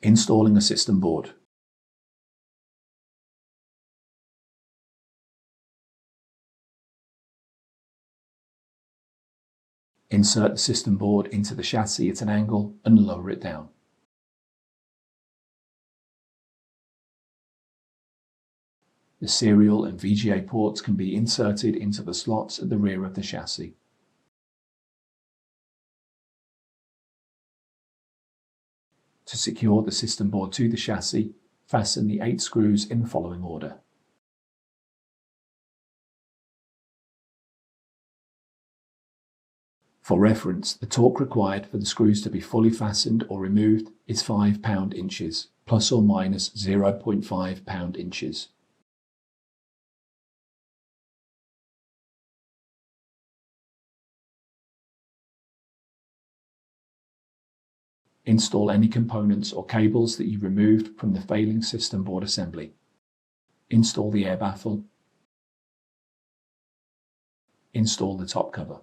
Installing a system board. Insert the system board into the chassis at an angle and lower it down. The serial and VGA ports can be inserted into the slots at the rear of the chassis. To secure the system board to the chassis, fasten the 8 screws in the following order. For reference, the torque required for the screws to be fully fastened or removed is 5 pound-inches, plus or minus 0.5 pound-inches. Install any components or cables that you removed from the failing system board assembly. Install the air baffle. Install the top cover.